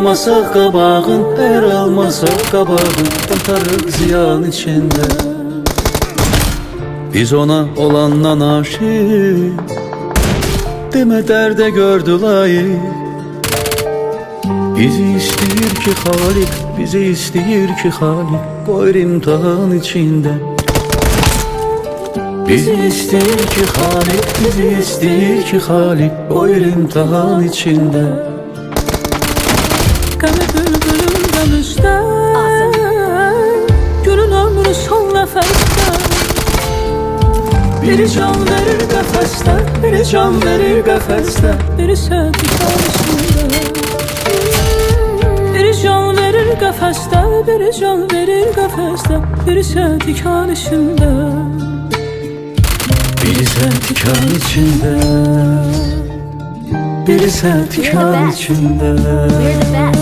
almasaq qabağın, əgər almasaq qabağın, batarıq ziyan içində. Biz ona olandan aşıq, demə dərdə gördü layıq. Bizi istəyir ki Xaliq, bizi istəyir ki Xaliq, qoyur imtihan içində. Bizi istəyir ki Xaliq, bizi istəyir ki Xaliq, qoyur imtihan içində. Qəmi bülbülüm qəmişdə, gülün ömrü son nəfəsdə. Biri can verir qəfəsdə, biri can verir qəfəsdə, biri sətik arasında. Biri can verir qəfəsdə, biri can verir qəfəsdə, biri sətik arasında. Biri sən tikan içində, biri sən tikan içində. We're the best.